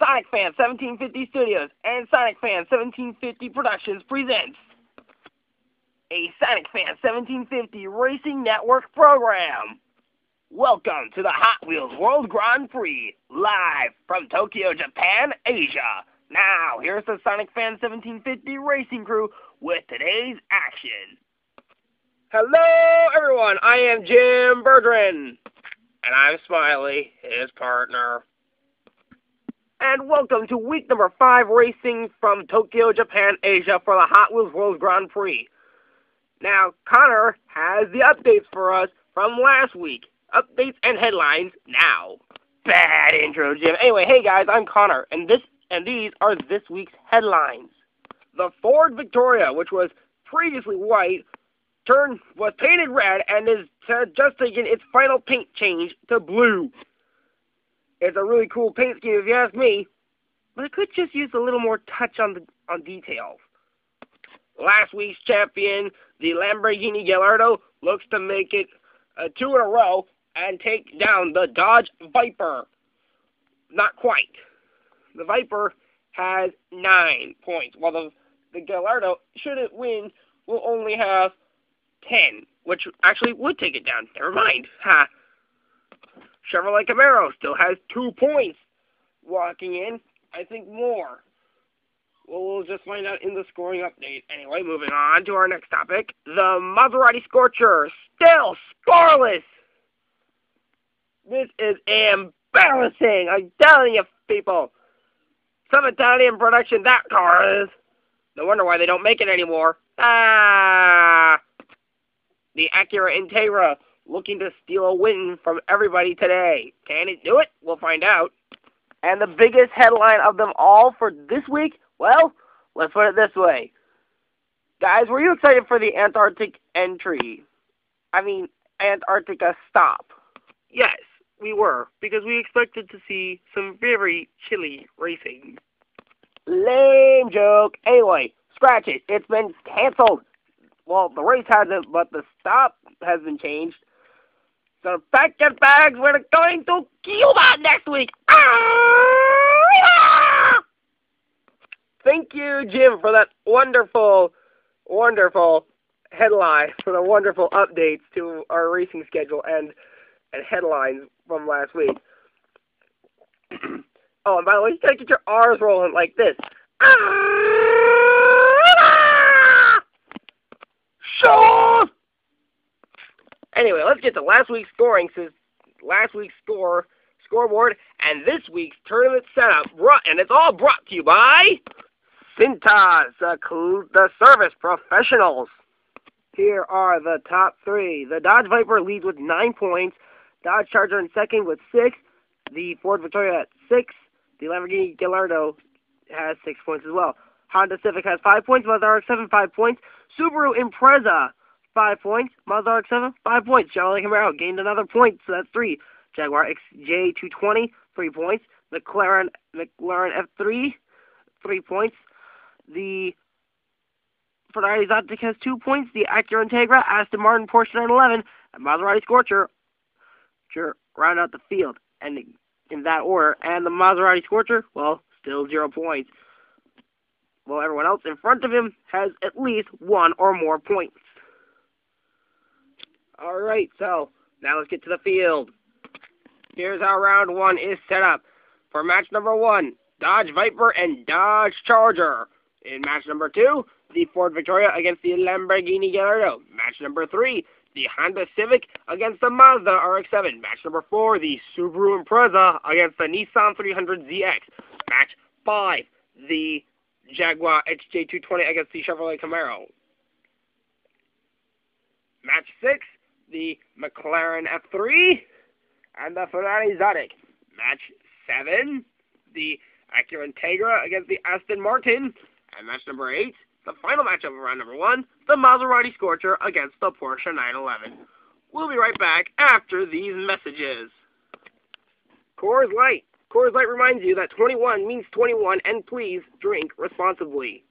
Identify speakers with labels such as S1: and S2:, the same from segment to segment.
S1: Sonic Fan 1750 Studios and Sonic Fan 1750 Productions presents a Sonic Fan 1750 Racing Network program. Welcome to the Hot Wheels World Grand Prix, live from Tokyo, Japan, Asia. Now, here's the Sonic Fan 1750 racing crew with today's action. Hello, everyone. I am Jim Bergeron, and I'm Smiley, his partner. And welcome to week number 5 racing from Tokyo, Japan, Asia for the Hot Wheels World Grand Prix. Now, Connor has the updates for us from last week. Updates and headlines now. Bad intro, Jim. Anyway, hey guys, I'm Connor, and these are this week's headlines. The Ford Victoria, which was previously white, was painted red and is just taking its final paint change to blue. It's a really cool paint scheme if you ask me, but it could just use a little more touch on details. Last week's champion, the Lamborghini Gallardo, looks to make it 2 in a row and take down the Dodge Viper. Not quite. The Viper has 9 points, while the Gallardo, should it win, will only have 10, which actually would take it down. Never mind. Ha. Chevrolet Camaro still has 2 points. Walking in, I think more. Well, we'll just find out in the scoring update. Anyway, moving on to our next topic. The Maserati Scorcher, still scoreless. This is embarrassing. I'm telling you, people. Some Italian production that car is. No wonder why they don't make it anymore. The Acura Integra, looking to steal a win from everybody today. Can it do it? We'll find out. And the biggest headline of them all for this week? Well, let's put it this way. Guys, were you excited for the Antarctica stop? Yes, we were, because we expected to see some very chilly racing. Lame joke. Anyway, scratch it. It's been canceled. Well, the race hasn't, but the stop has been changed. So pack your bags, we're going to Cuba next week. Thank you, Jim, for that wonderful, wonderful headline, for the wonderful updates to our racing schedule and headlines from last week. Oh, and by the way, you gotta get your R's rolling like this. Show! Anyway, let's get to last week's scoring, since last week's scoreboard and this week's tournament setup, and it's all brought to you by Cintas, the service professionals. Here are the top 3. The Dodge Viper leads with 9 points. Dodge Charger in second with 6. The Ford Victoria at 6. The Lamborghini Gallardo has 6 points as well. Honda Civic has 5 points. Mazda RX-7, 5 points. Subaru Impreza, 5 points. Mazda RX-7, 5 points. Chevrolet Camaro gained another point, so that's 3. Jaguar XJ220, 3 points. McLaren F3, 3 points. The Ferrari Exotic has 2 points. The Acura Integra, Aston Martin, Porsche 911, and Maserati Scorcher round out the field, and in that order. And the Maserati Scorcher, well, still 0 points. Well, everyone else in front of him has at least 1 or more points. Alright, so now let's get to the field. Here's how round 1 is set up. For match number 1, Dodge Viper and Dodge Charger. In match number 2, the Ford Victoria against the Lamborghini Gallardo. Match number 3, the Honda Civic against the Mazda RX-7. Match number 4, the Subaru Impreza against the Nissan 300ZX. Match 5, the Jaguar XJ220 against the Chevrolet Camaro. Match 6, the McLaren F3 and the Ferrari Exotic. Match 7, the Acura Integra against the Aston Martin. And match number 8, the final matchup of round number 1, the Maserati Scorcher against the Porsche 911. We'll be right back after these messages. Coors Light. Coors Light reminds you that 21 means 21, and please drink responsibly.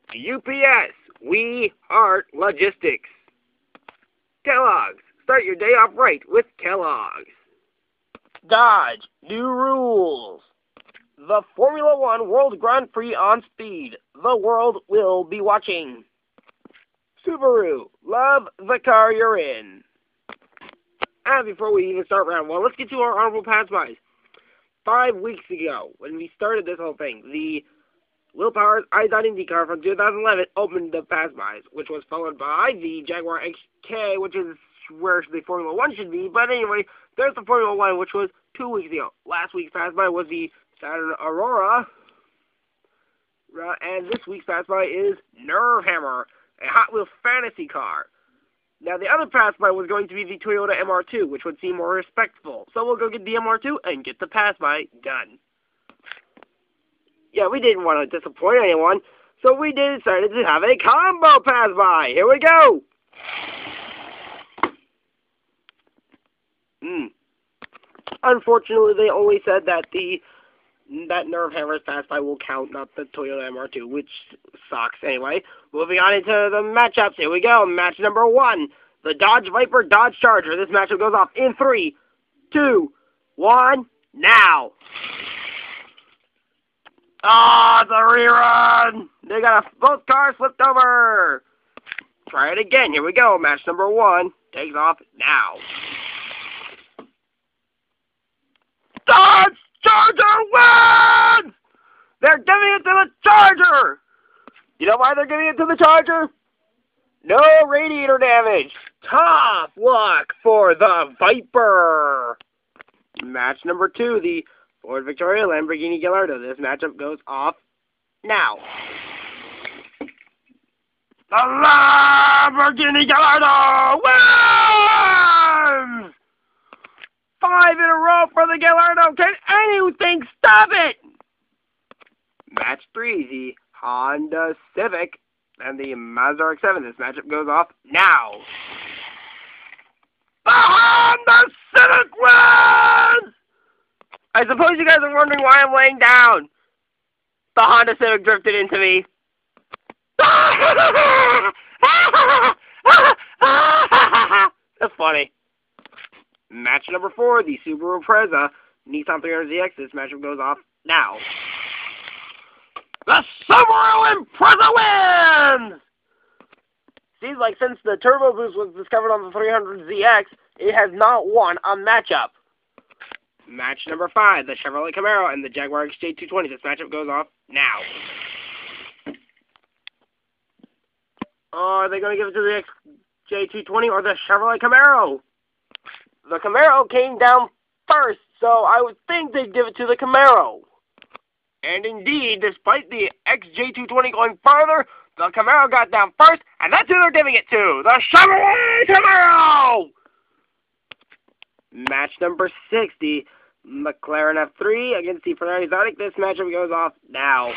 S1: UPS. We Heart Logistics. Kellogg's. Start your day off right with Kellogg's. Dodge. New rules. the Formula One World Grand Prix on speed. The world will be watching. Subaru, love the car you're in. And before we even start round one, let's get to our honorable pass-bys. 5 weeks ago, when we started this whole thing, the Will Power's i.Indy car from 2011 opened the pass-bys, which was followed by the Jaguar XK, which is where the Formula One should be. But anyway, there's the Formula One, which was 2 weeks ago. Last week's pass-by was the Saturn Aurora, and this week's pass-by is Nerve Hammer, a Hot Wheels fantasy car. Now, the other pass-by was going to be the Toyota MR2, which would seem more respectful. So we'll go get the MR2 and get the pass-by done. Yeah, we didn't want to disappoint anyone, so we decided to have a combo pass-by. Here we go! Unfortunately, they only said that that Nerve Hammer's pass-by will count, not the Toyota MR2, which sucks anyway. Moving on into the matchups. Here we go. Match number 1. The Dodge Viper Dodge Charger. This matchup goes off in 3, 2, 1, now. Ah, it's a rerun. They got both cars flipped over. Try it again. Here we go. Match number 1 takes off now. Dodge Charger wins! They're giving it to the Charger! You know why they're giving it to the Charger? No radiator damage. Tough luck for the Viper. Match number 2, the Ford Victoria Lamborghini Gallardo. This matchup goes off now. The Lamborghini Gallardo wins! 5 in a row for the Gallardo. Can anything stop it? Match 3, the Honda Civic and the Mazda RX-7. This matchup goes off now. The Honda Civic wins! I suppose you guys are wondering why I'm laying down. The Honda Civic drifted into me. That's funny. Match number 4, the Subaru Impreza, Nissan 300ZX. This matchup goes off now. The Subaru Impreza wins! Seems like since the Turbo Boost was discovered on the 300ZX, it has not won a matchup. Match number 5, the Chevrolet Camaro and the Jaguar XJ220. This matchup goes off now. Are they going to give it to the XJ220 or the Chevrolet Camaro? The Camaro came down first, so I would think they'd give it to the Camaro. And indeed, despite the XJ220 going further, the Camaro got down first, and that's who they're giving it to, the Chevrolet Camaro! Match number 6, the McLaren F3 against the Ferrari Exotic. This matchup goes off now.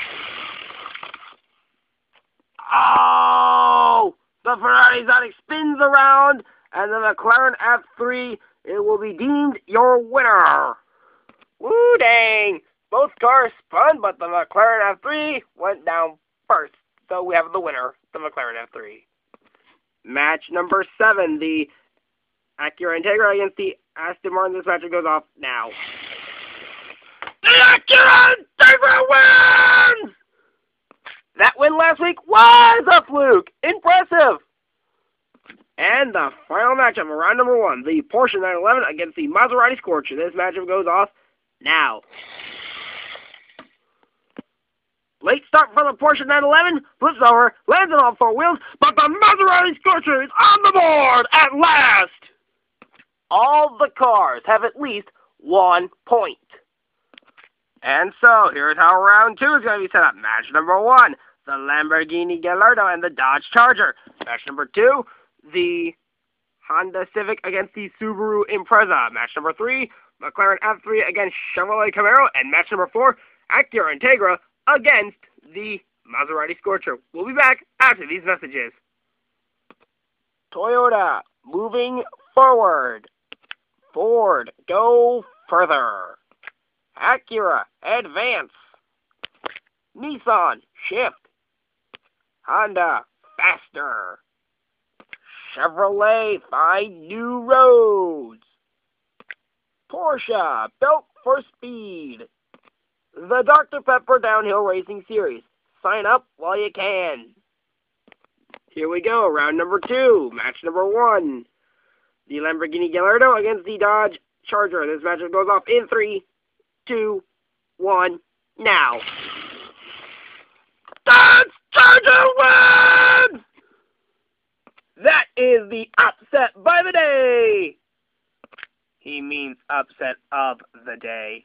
S1: Oh! The Ferrari Exotic spins around, and the McLaren F3, it will be deemed your winner. Woo dang! Both cars spun, but the McLaren F3 went down first. So we have the winner, the McLaren F3. Match number 7, the Acura Integra against the Aston Martin. This matchup goes off now. The Acura Integra wins! That win last week was a fluke. Impressive. And the final matchup, round number 1, the Porsche 911 against the Maserati Scorcher. This matchup goes off now. Late start for the Porsche 911, flips over, lands on all 4 wheels, but the Maserati Scorcher is on the board at last! All the cars have at least 1 point. And so, here's how round 2 is going to be set up. Match number 1, the Lamborghini Gallardo and the Dodge Charger. Match number 2, the Honda Civic against the Subaru Impreza. Match number 3, McLaren F3 against Chevrolet Camaro. And match number 4, Acura Integra against the Maserati Scorcher. We'll be back after these messages. Toyota, moving forward. Ford, go further. Acura, advance. Nissan, shift. Honda, faster. Chevrolet, find new roads. Porsche, built for speed. the Dr. Pepper Downhill Racing Series. Sign up while you can. Here we go, round number 2, match number 1. The Lamborghini Gallardo against the Dodge Charger. This match goes off in 3, 2, 1, now. Dodge Charger wins! That is the upset by the day. He means upset of the day.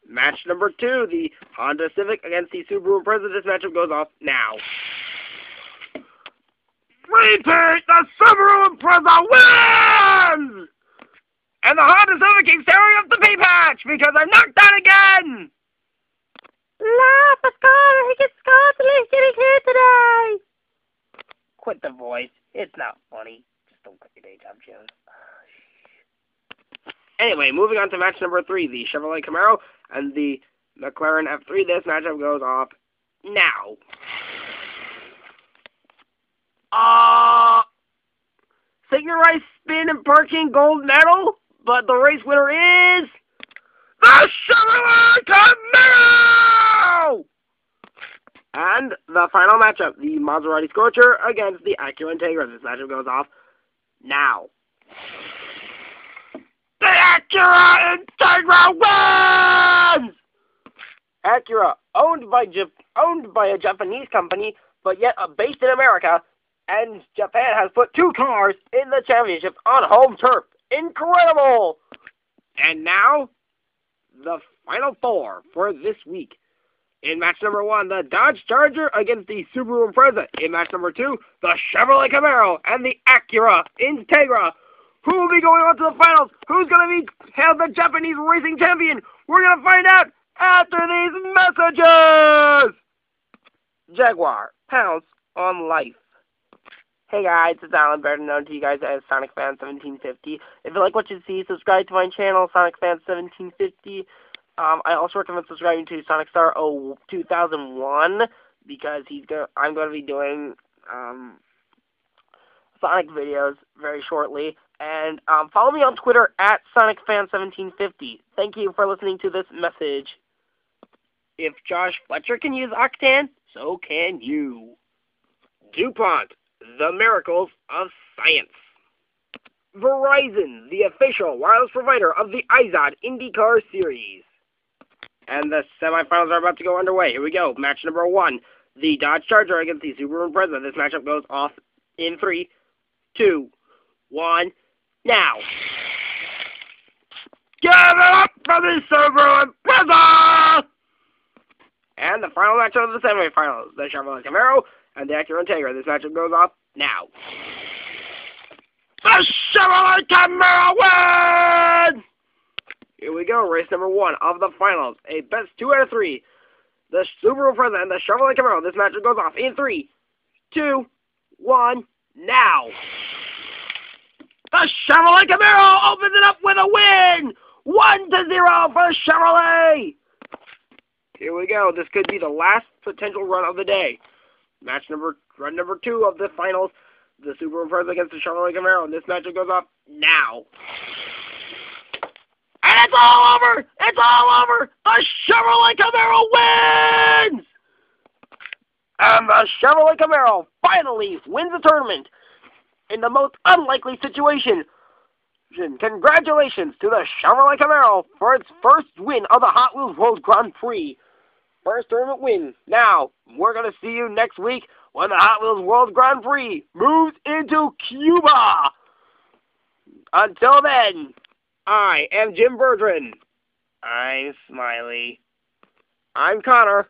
S1: Match number 2, the Honda Civic against the Subaru Impreza. This matchup goes off now. Repeat, the Subaru Impreza wins! And the Honda Civic keeps tearing up the P-patch because I'm knocked out again! Laugh, a scholar, he gets constantly getting hit today! Quit the voice. It's not funny. Just don't quit your day job, Jim. Anyway, moving on to match number 3, the Chevrolet Camaro and the McLaren F3. This matchup goes off now. Signalized spin and parking gold medal, but the race winner is the Chevrolet Camaro! And the final matchup, the Maserati Scorcher against the Acura Integra. This matchup goes off now. The Acura Integra wins! Acura, owned by a Japanese company, but yet based in America, and Japan has put 2 cars in the championship on home turf. Incredible! And now, the final 4 for this week. In match number 1, the Dodge Charger against the Subaru Impreza. In match number 2, the Chevrolet Camaro and the Acura Integra. Who will be going on to the finals? Who's going to be hailed the Japanese racing champion? We're going to find out after these messages! Jaguar, pounce on life. Hey guys, it's Alan, better known to you guys as Sonic Fan 1750. If you like what you see, subscribe to my channel, Sonic Fan 1750. I also recommend subscribing to Sonic Star 2001 because I'm going to be doing Sonic videos very shortly. And follow me on Twitter at SonicFan1750. Thank you for listening to this message. If Josh Fletcher can use Octan, so can you. DuPont, the miracles of science. Verizon, the official wireless provider of the iZod IndyCar Series. And the semifinals are about to go underway. Here we go. Match number 1, the Dodge Charger against the Subaru Impreza. This matchup goes off in 3, 2, 1, now. Give it up for the Subaru Impreza! And the final matchup of the semifinals, the Chevrolet Camaro and the Acura Integra. This matchup goes off now. The Chevrolet Camaro wins! Here we go, race number 1 of the finals. A best 2 out of 3. The Subaru Impreza and the Chevrolet Camaro. This matchup goes off in 3, 2, 1, now. The Chevrolet Camaro opens it up with a win! 1-0 for Chevrolet! Here we go. This could be the last potential run of the day. Run number 2 of the finals. The Subaru Impreza against the Chevrolet Camaro. And this matchup goes off now. And it's all over! It's all over! The Chevrolet Camaro wins! And the Chevrolet Camaro finally wins the tournament in the most unlikely situation. Congratulations to the Chevrolet Camaro for its first win of the Hot Wheels World Grand Prix. First tournament win. Now, we're going to see you next week when the Hot Wheels World Grand Prix moves into Cuba. Until then, I am Jim Bertrand. I'm Smiley. I'm Connor.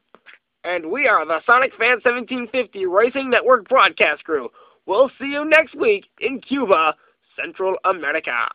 S1: And we are the Sonic Fan 1750 Racing Network broadcast crew. We'll see you next week in Cuba, Central America.